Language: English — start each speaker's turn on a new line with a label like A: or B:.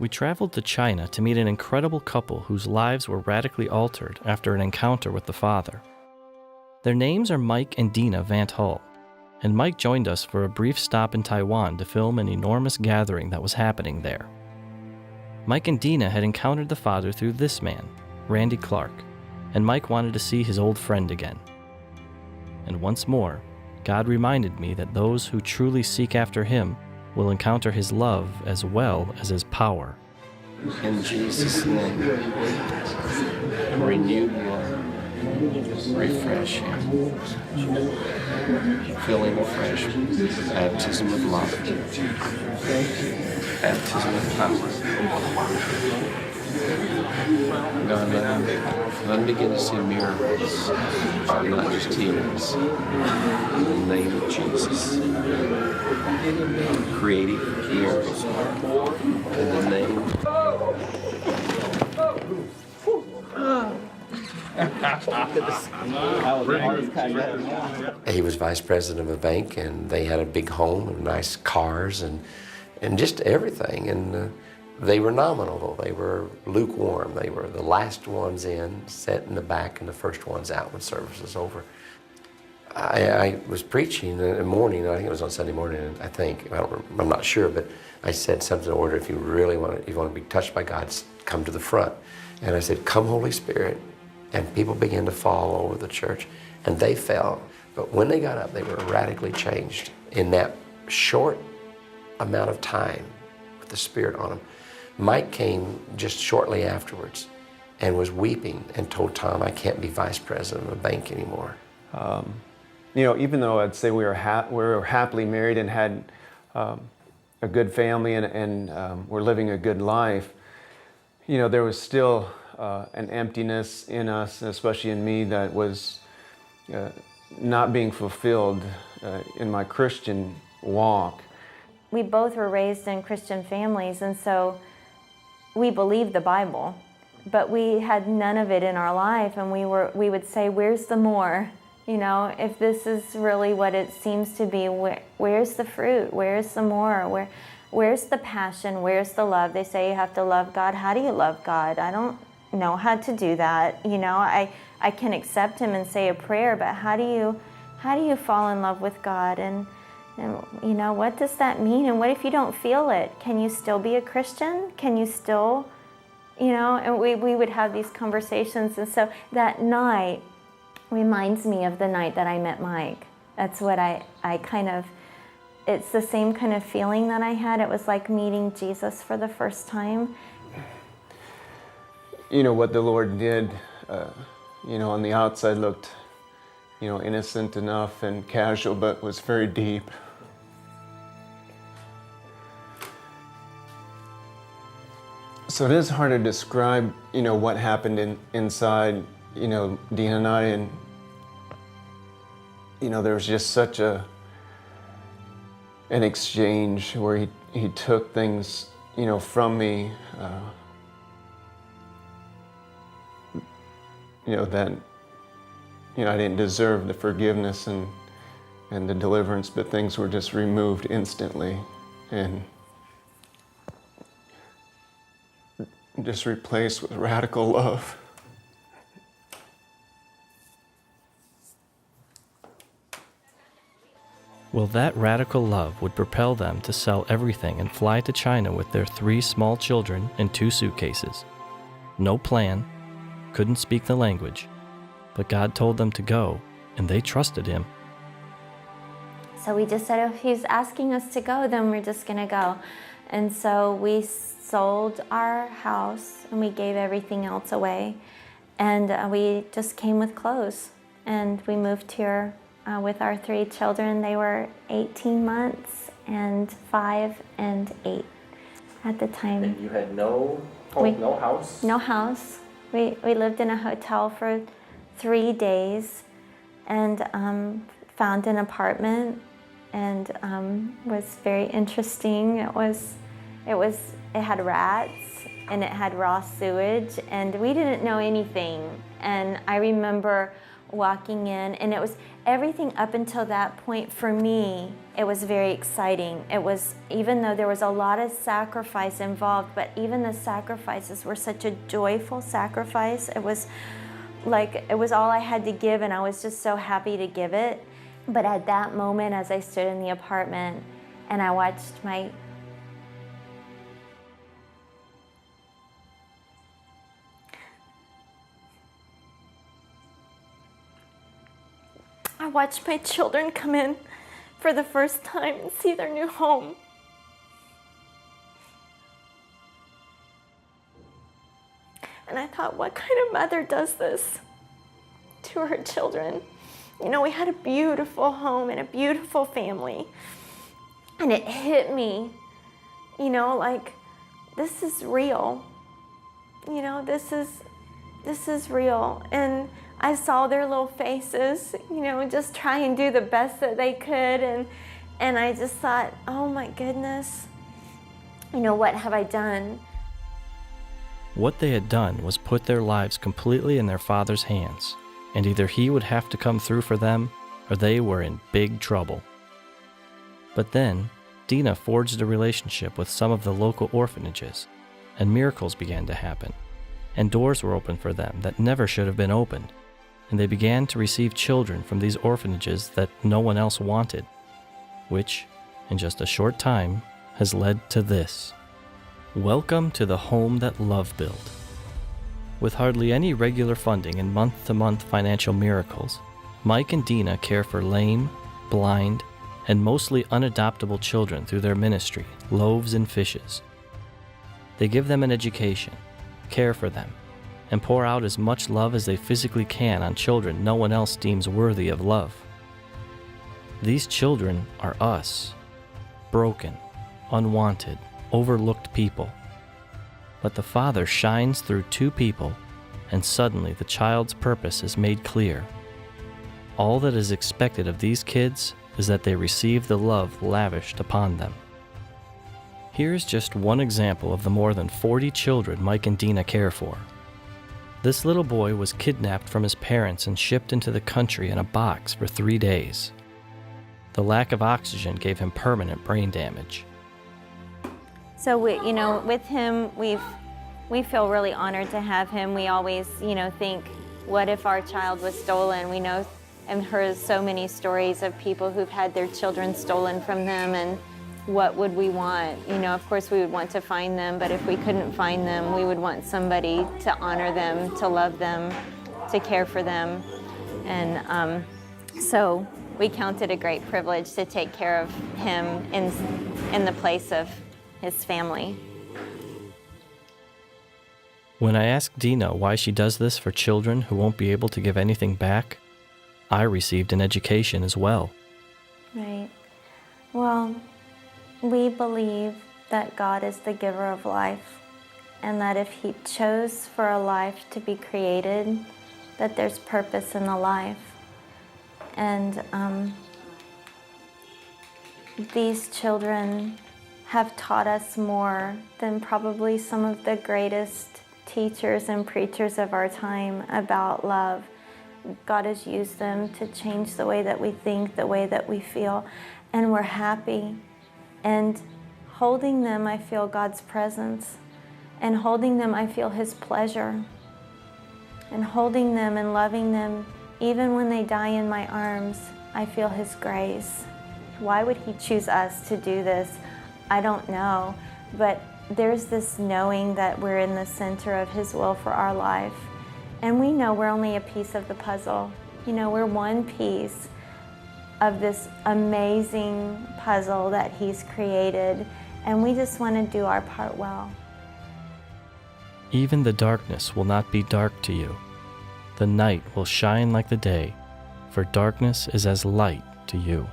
A: We traveled to China to meet an incredible couple whose lives were radically altered after an encounter with the Father. Their names are Mike and Dena Vant, and Mike joined us for a brief stop in Taiwan to film an enormous gathering that was happening there. Mike and Dena had encountered the Father through this man, Randy Clark, and Mike wanted to see his old friend again. And once more, God reminded me that those who truly seek after Him will encounter His love as well as His power.
B: In Jesus' name, renew your, refresh him, fill him afresh, baptism of love, baptism of power. God, let him begin to see miracles, not just healings. In the name of Jesus. Creative miracles, in the name
C: He was vice president of a bank, and they had a big home and nice cars and just everything. And they were nominal. They were lukewarm. They were the last ones in, sat in the back, and the first ones out when service was over. I was preaching in the morning. I think it was on Sunday morning. I'm not sure, but I said something in order: if you really want to be touched by God, come to the front. And I said, "Come, Holy Spirit." And people began to fall over the church, and they fell. But when they got up, they were radically changed in that short amount of time with the Spirit on them. Mike came just shortly afterwards and was weeping and told Tom, "I can't be vice president of a bank anymore."
D: Even though I'd say we were happily married and had a good family and were living a good life, there was still an emptiness in us, especially in me, that was not being fulfilled in my Christian walk.
E: We both were raised in Christian families, and so we believed the Bible, but we had none of it in our life, and we would say, "Where's the more? If this is really what it seems to be, where's the fruit? Where's the more? Where's the passion? Where's the love?" They say you have to love God. How do you love God? I don't know how to do that. I can accept Him and say a prayer, but how do you fall in love with God? And what does that mean? And what if you don't feel it? Can you still be a Christian? Can you still, and we would have these conversations. And so that night reminds me of the night that I met Mike. That's what it's the same kind of feeling that I had. It was like meeting Jesus for the first time.
D: What the Lord did, on the outside looked, innocent enough and casual, but was very deep. So it is hard to describe, what happened inside, Dena and I, and, there was just such an exchange where he took things, from me, that, I didn't deserve the forgiveness and the deliverance, but things were just removed instantly and just replaced with radical love.
A: Well, that radical love would propel them to sell everything and fly to China with their 3 small children and 2 suitcases. No plan, couldn't speak the language, but God told them to go, and they trusted Him.
E: So we just said, if He's asking us to go, then we're just going to go. And so we sold our house, and we gave everything else away. And we just came with clothes, and we moved here with our 3 children. They were 18 months and 5 and 8 at the time.
B: And you had no home, no house?
E: No house. We lived in a hotel for 3 days and found an apartment, and was very interesting. It had rats and it had raw sewage, and we didn't know anything. And I remember walking in, and it was everything up until that point for me. It was very exciting. It was, even though there was a lot of sacrifice involved, but even the sacrifices were such a joyful sacrifice. It was like it was all I had to give, and I was just so happy to give it. But at that moment, as I stood in the apartment and I watched my children come in for the first time and see their new home. And I thought, what kind of mother does this to her children? You know, we had a beautiful home and a beautiful family. And it hit me, you know, like, this is real. You know, this is real. And I saw their little faces, you know, just try and do the best that they could. And I just thought, oh my goodness, you know, what have I done?
A: What they had done was put their lives completely in their father's hands, and either he would have to come through for them, or they were in big trouble. But then, Dena forged a relationship with some of the local orphanages, and miracles began to happen, and doors were opened for them that never should have been opened, and they began to receive children from these orphanages that no one else wanted, which, in just a short time, has led to this. Welcome to the home that love built. With hardly any regular funding and month-to-month financial miracles, Mike and Dena care for lame, blind, and mostly unadoptable children through their ministry, Loaves and Fishes. They give them an education, care for them, and pour out as much love as they physically can on children no one else deems worthy of love. These children are us, broken, unwanted, overlooked people. But the Father shines through two people, and suddenly the child's purpose is made clear. All that is expected of these kids is that they receive the love lavished upon them. Here's just one example of the more than 40 children Mike and Dena care for. This little boy was kidnapped from his parents and shipped into the country in a box for 3 days. The lack of oxygen gave him permanent brain damage.
E: So with him, we feel really honored to have him. We always, think, what if our child was stolen? We know and heard so many stories of people who've had their children stolen from them, and what would we want? Of course we would want to find them, but if we couldn't find them, we would want somebody to honor them, to love them, to care for them. And so we count it a great privilege to take care of him in the place of his family.
A: When I asked Dena why she does this for children who won't be able to give anything back, I received an education as well.
E: Right. Well, we believe that God is the giver of life, and that if He chose for a life to be created, that there's purpose in the life. And these children have taught us more than probably some of the greatest teachers and preachers of our time about love. God has used them to change the way that we think, the way that we feel, and we're happy. And holding them, I feel God's presence. And holding them, I feel His pleasure. And holding them and loving them, even when they die in my arms, I feel His grace. Why would He choose us to do this? I don't know, but there's this knowing that we're in the center of His will for our life. And we know we're only a piece of the puzzle. We're one piece of this amazing puzzle that He's created, and we just want to do our part well.
A: Even the darkness will not be dark to you. The night will shine like the day, for darkness is as light to you.